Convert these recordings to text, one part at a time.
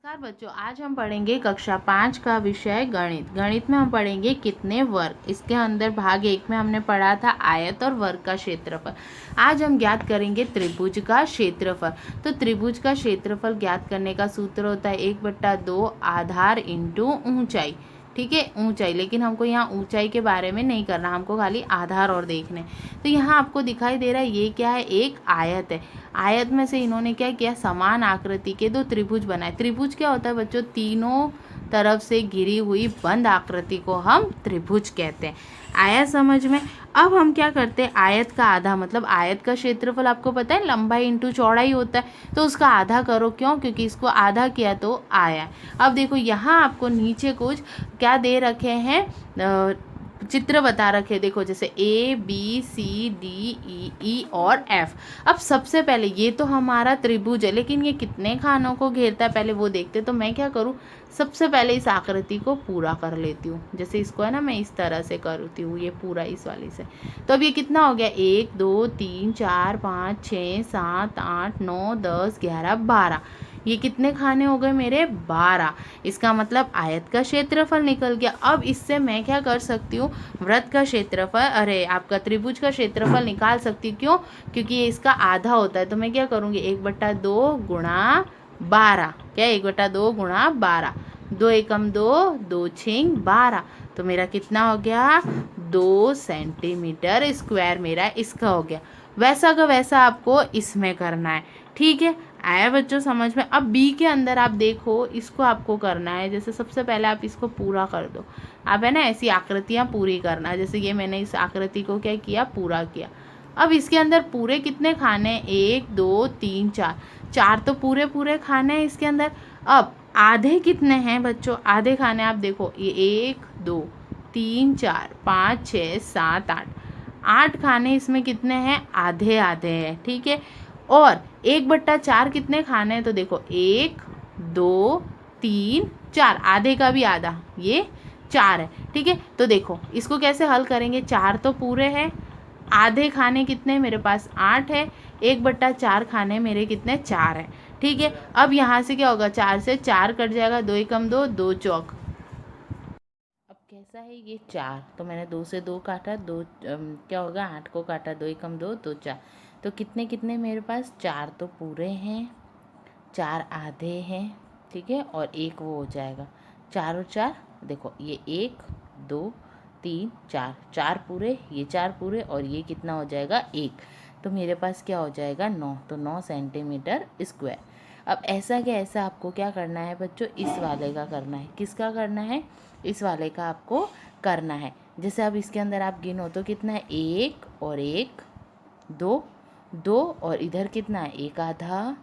नमस्कार बच्चों, आज हम पढ़ेंगे कक्षा 5 का विषय गणित। गणित में हम पढ़ेंगे कितने वर्ग। इसके अंदर भाग 1 में हमने पढ़ा था आयत और वर्ग का क्षेत्रफल। आज हम ज्ञात करेंगे त्रिभुज का क्षेत्रफल। तो त्रिभुज का क्षेत्रफल ज्ञात करने का सूत्र होता है 1/2 आधार इंटू ऊंचाई। ठीक है, ऊंचाई, लेकिन हमको यहाँ ऊंचाई के बारे में नहीं करना, हमको खाली आधार और देखने। तो यहाँ आपको दिखाई दे रहा है ये क्या है, एक आयत है। आयत में से इन्होंने क्या किया, समान आकृति के दो त्रिभुज बनाए। त्रिभुज क्या होता है बच्चों, तीनों तरफ से घिरी हुई बंद आकृति को हम त्रिभुज कहते हैं। आया समझ में। अब हम क्या करते हैं, आयत का आधा, मतलब आयत का क्षेत्रफल आपको पता है लंबाई इंटू चौड़ाई होता है, तो उसका आधा करो। क्यों? क्योंकि इसको आधा किया तो आया। अब देखो यहाँ आपको नीचे कुछ क्या दे रखे हैं, चित्र बता रखे। देखो जैसे A B C D E और F। अब सबसे पहले ये तो हमारा त्रिभुज है, लेकिन ये कितने खानों को घेरता है पहले वो देखते। तो मैं क्या करूँ, सबसे पहले इस आकृति को पूरा कर लेती हूँ। जैसे इसको है ना, मैं इस तरह से करती हूँ, ये पूरा इस वाली से। तो अब ये कितना हो गया, 1 2 3 4 5 6 7 8 9 10 11 12। ये कितने खाने हो गए मेरे, 12। इसका मतलब आयत का क्षेत्रफल निकल गया। अब इससे मैं क्या कर सकती हूँ, वृत्त का क्षेत्रफल, अरे आपका त्रिभुज का क्षेत्रफल निकाल सकती हूँ। क्यों? क्योंकि ये इसका आधा होता है। तो मैं क्या करूँगी, 1/2 गुणा 12। क्या, 1/2 गुणा 12, 2 एकम 2, 2 छिंग 12। तो मेरा कितना हो गया, 2 सेंटीमीटर स्क्वायर मेरा इसका हो गया। वैसा का वैसा आपको इसमें करना है। ठीक है, आया बच्चों समझ में। अब बी के अंदर आप देखो, इसको आपको करना है। जैसे सबसे पहले आप इसको पूरा कर दो। आप है ना ऐसी आकृतियाँ पूरी करना। जैसे ये मैंने इस आकृति को क्या किया, पूरा किया। अब इसके अंदर पूरे कितने खाने, 1 2 3 4, 4 तो पूरे पूरे खाने हैं इसके अंदर। अब आधे कितने हैं बच्चों, आधे खाने आप देखो, ये 1 2 3 4 5 6 7 8, 8 खाने इसमें कितने हैं, आधे आधे हैं। ठीक है, और 1/4 कितने खाने हैं, तो देखो 1 2 3 4, आधे का भी आधा, ये 4 है। ठीक है, तो देखो इसको कैसे हल करेंगे, 4 तो पूरे हैं, आधे खाने कितने मेरे पास 8 है, 1/4 खाने मेरे कितने, 4 है। ठीक है, अब यहाँ से क्या होगा, 4 से 4 कट जाएगा, 2 एकम 2, 2 चौक। अब कैसा है ये 4, तो मैंने 2 से 2 काटा, 2 क्या होगा, 8 को काटा, 2 एकम 2, 2 4। तो कितने कितने मेरे पास, 4 तो पूरे हैं, 4 आधे हैं। ठीक है, और एक वो हो जाएगा, 4 और 4 देखो, ये 1 2 3 4, 4 पूरे, ये 4 पूरे, और ये कितना हो जाएगा, 1। तो मेरे पास क्या हो जाएगा, 9। तो 9 सेंटीमीटर स्क्वायर। अब ऐसा क्या, ऐसा आपको क्या करना है बच्चों, इस वाले का करना है। किसका करना है, इस वाले का आपको करना है। जैसे अब इसके अंदर आप गिनो तो कितना है, 1 और 1 2, 2 और इधर कितना है, 1 आधा,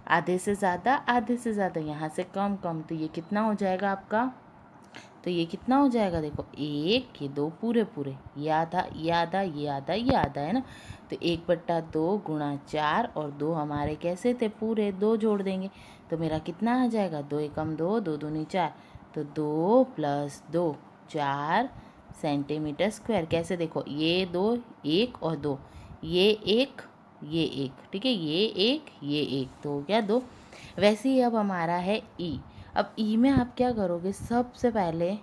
आधे से ज़्यादा, आधे से ज़्यादा, यहाँ से कम कम, तो ये कितना हो जाएगा आपका, तो ये कितना हो जाएगा, देखो 1 ये 2 पूरे पूरे, ये आधा ये आधा ये आधा ये आधा, है ना। तो 1/2 गुणा 4, और 2 हमारे कैसे थे, पूरे, 2 जोड़ देंगे तो मेरा कितना आ जाएगा, 2 एकम 2, 2 दूनी 4, तो 2 + 2 4 सेंटीमीटर स्क्वायर। कैसे, देखो ये 2, 1 और 2, ये 1 ये 1, ठीक है, ये 1 ये 1, तो हो गया 2। वैसे ही अब हमारा है ई। अब ई में आप क्या करोगे, सबसे पहले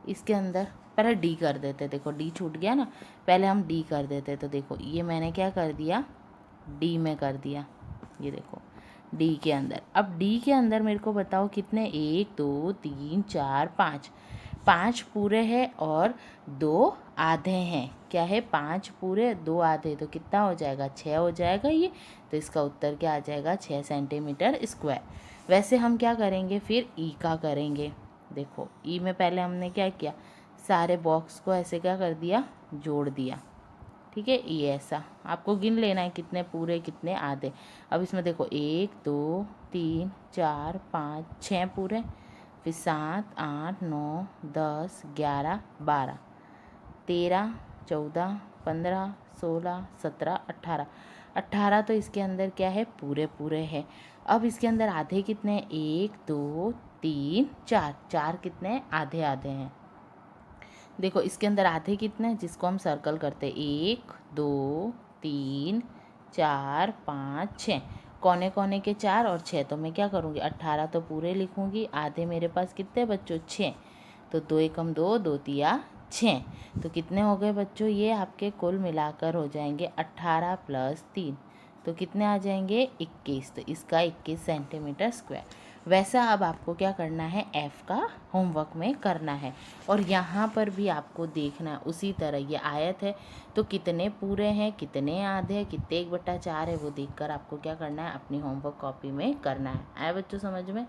इसके अंदर पहले डी कर देते। देखो डी छूट गया ना, पहले हम डी कर देते। तो देखो ये मैंने क्या कर दिया, डी में कर दिया। ये देखो डी के अंदर। अब डी के अंदर मेरे को बताओ कितने, 1 2 3 4 5, 5 पूरे हैं और 2 आधे हैं। क्या है, 5 पूरे 2 आधे, तो कितना हो जाएगा, 6 हो जाएगा ये। तो इसका उत्तर क्या आ जाएगा, 6 सेंटीमीटर स्क्वायर। वैसे हम क्या करेंगे, फिर ई का करेंगे। देखो ई में पहले हमने क्या किया, सारे बॉक्स को ऐसे क्या कर दिया, जोड़ दिया। ठीक है, ये ऐसा आपको गिन लेना है कितने पूरे कितने आधे। अब इसमें देखो 1 2 3 4 5 6 पूरे, फिर 7 8 9 10 11 12 13 14 15 16 17 18, 18 तो इसके अंदर क्या है, पूरे पूरे है। अब इसके अंदर आधे कितने हैं, 1 2 3 4, 4 कितने हैं, आधे आधे हैं। देखो इसके अंदर आधे कितने हैं, जिसको हम सर्कल करते हैं, 1 2 3 4 5 6, कोने कोने के 4 और 6, तो मैं क्या करूँगी 18 तो पूरे लिखूँगी, आधे मेरे पास कितने बच्चों 6, तो 2 एकम 2, 2 तिया 6, तो कितने हो गए बच्चों, ये आपके कुल मिलाकर हो जाएंगे 18 + 3, तो कितने आ जाएंगे 21, तो इसका 21 सेंटीमीटर स्क्वायर। वैसा अब आपको क्या करना है, एफ़ का होमवर्क में करना है, और यहाँ पर भी आपको देखना है उसी तरह, ये आयत है तो कितने पूरे हैं कितने आधे हैं कितने 1/4 है, वो देखकर आपको क्या करना है, अपनी होमवर्क कॉपी में करना है। आया बच्चों समझ में?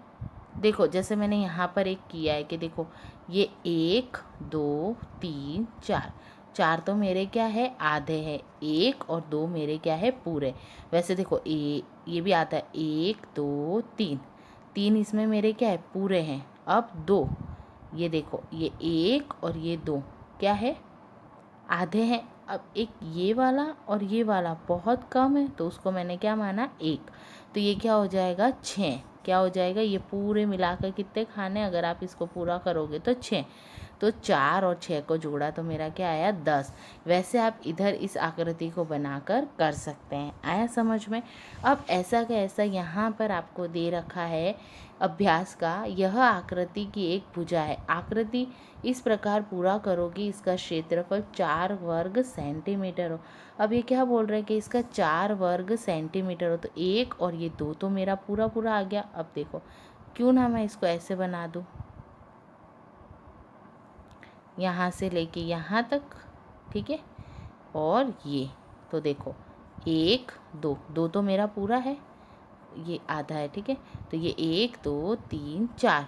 देखो जैसे मैंने यहाँ पर एक किया है कि देखो ये 1 2 3 4, 4 तो मेरे क्या है आधे हैं, 1 और 2 मेरे क्या है पूरे। वैसे देखो ये भी आता है 1 2 3, 3 इसमें मेरे क्या है पूरे हैं। अब 2, ये देखो ये 1 और ये 2 क्या है आधे हैं। अब एक ये वाला और ये वाला बहुत कम है, तो उसको मैंने क्या माना 1, तो ये क्या हो जाएगा 6, क्या हो जाएगा, ये पूरे मिलाकर कितने खाने, अगर आप इसको पूरा करोगे तो 6, तो 4 और 6 को जोड़ा तो मेरा क्या आया 10। वैसे आप इधर इस आकृति को बनाकर कर सकते हैं। आया समझ में? अब ऐसा का ऐसा यहाँ पर आपको दे रखा है अभ्यास का, यह आकृति की एक भुजा है। आकृति इस प्रकार पूरा करोगी, इसका क्षेत्रफल 4 वर्ग सेंटीमीटर हो। अब ये क्या बोल रहे हैं कि इसका 4 वर्ग सेंटीमीटर हो, तो 1 और ये 2 तो मेरा पूरा पूरा आ गया। अब देखो क्यों ना मैं इसको ऐसे बना दूँ, यहाँ से लेके यहाँ तक, ठीक है, और ये तो देखो 1 2, 2 तो मेरा पूरा है, ये आधा है, ठीक है, तो ये 1 2 3 4,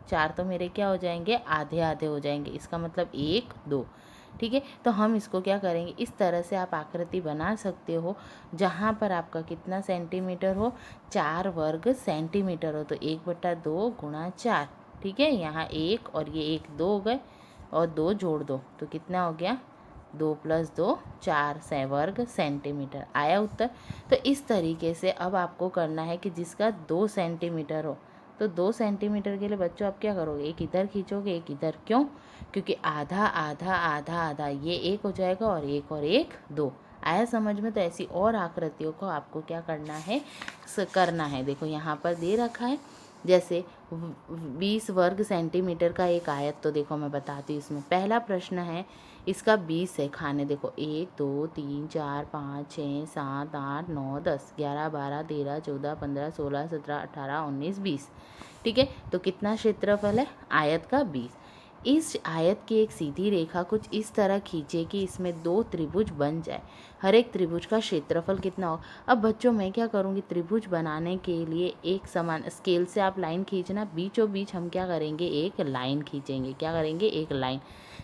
4 तो मेरे क्या हो जाएंगे आधे आधे हो जाएंगे, इसका मतलब 1 2, ठीक है। तो हम इसको क्या करेंगे, इस तरह से आप आकृति बना सकते हो जहाँ पर आपका कितना सेंटीमीटर हो, 4 वर्ग सेंटीमीटर हो, तो 1/2 × 4, ठीक है, यहाँ 1 और ये 1 2 हो गए और 2 जोड़ दो तो कितना हो गया 2 + 2 4 वर्ग सेंटीमीटर। आया उत्तर? तो इस तरीके से अब आपको करना है कि जिसका 2 सेंटीमीटर हो, तो 2 सेंटीमीटर के लिए बच्चों आप क्या करोगे, एक इधर खींचोगे एक इधर, क्यों? क्योंकि आधा आधा आधा आधा ये 1 हो जाएगा और 1 2। आया समझ में? तो ऐसी और आकृतियों को आपको क्या करना है, करना है। देखो यहाँ पर दे रखा है जैसे 20 वर्ग सेंटीमीटर का एक आयत, तो देखो मैं बताती हूँ इसमें। पहला प्रश्न है, इसका 20 है खाने, देखो 1 2 3 4 5 6 7 8 9 10 11 12 13 14 15 16 17 18 19 20, ठीक है। तो कितना क्षेत्रफल है आयत का 20। इस आयत की एक सीधी रेखा कुछ इस तरह खींचे कि इसमें 2 त्रिभुज बन जाए। हर एक त्रिभुज का क्षेत्रफल कितना हो। अब बच्चों मैं क्या करूँगी, त्रिभुज बनाने के लिए एक समान स्केल से आप लाइन खींचना, बीचों बीच हम क्या करेंगे एक लाइन खींचेंगे, क्या करेंगे एक लाइन,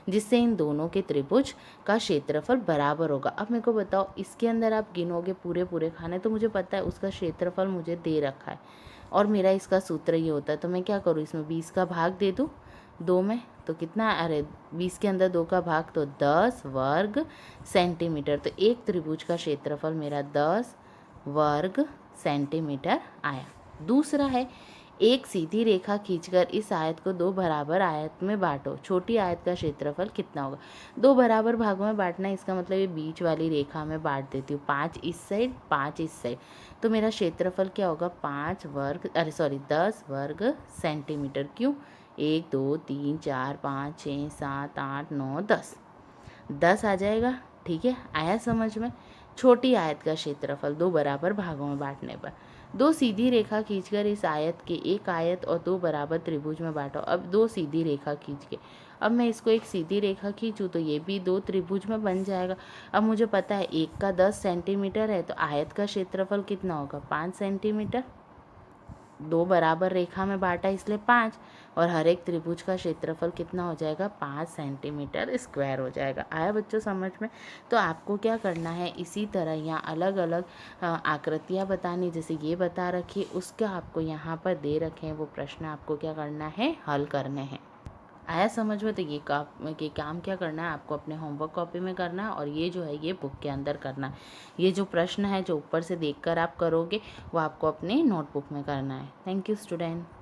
जिससे इन दोनों के त्रिभुज का क्षेत्रफल बराबर होगा। अब मेरे को बताओ इसके अंदर आप गिनोगे पूरे पूरे खाने, तो मुझे पता है उसका क्षेत्रफल मुझे दे रखा है और मेरा इसका सूत्र ये होता है, तो मैं क्या करूँ इसमें 20 का भाग दे दूँ 2 में, तो कितना, अरे 20 के अंदर 2 का भाग तो 10 वर्ग सेंटीमीटर। तो एक त्रिभुज का क्षेत्रफल मेरा 10 वर्ग सेंटीमीटर आया। दूसरा है, एक सीधी रेखा खींचकर इस आयत को 2 बराबर आयत में बांटो, छोटी आयत का क्षेत्रफल कितना होगा। 2 बराबर भागों में बांटना है, इसका मतलब ये बीच वाली रेखा में बांट देती हूँ, 5 इस साइड 5 इस साइड, तो मेरा क्षेत्रफल क्या होगा 10 वर्ग सेंटीमीटर। क्यों, 1 2 3 4 5 6 7 8 9 10, 10 आ जाएगा, ठीक है। आया समझ में? छोटी आयत का क्षेत्रफल 2 बराबर भागों में बांटने पर। 2 सीधी रेखा खींचकर इस आयत के एक आयत और 2 बराबर त्रिभुज में बांटो। अब 2 सीधी रेखा खींच के, अब मैं इसको एक सीधी रेखा खींचूँ तो ये भी 2 त्रिभुज में बन जाएगा। अब मुझे पता है एक का 10 सेंटीमीटर है, तो आयत का क्षेत्रफल कितना होगा 5 सेंटीमीटर। 2 बराबर रेखा में बांटा इसलिए 5, और हर एक त्रिभुज का क्षेत्रफल कितना हो जाएगा 5 सेंटीमीटर स्क्वायर हो जाएगा। आया बच्चों समझ में? तो आपको क्या करना है, इसी तरह यहाँ अलग अलग आकृतियाँ बतानी, जैसे ये बता रखी उसका आपको यहाँ पर दे रखे हैं वो प्रश्न आपको क्या करना है, हल करने हैं। आया समझ में? तो ये काम क्या करना है आपको अपने होमवर्क कॉपी में करना है, और ये जो है ये बुक के अंदर करना है। ये जो प्रश्न है जो ऊपर से देखकर आप करोगे वो आपको अपने नोटबुक में करना है। Thank you student.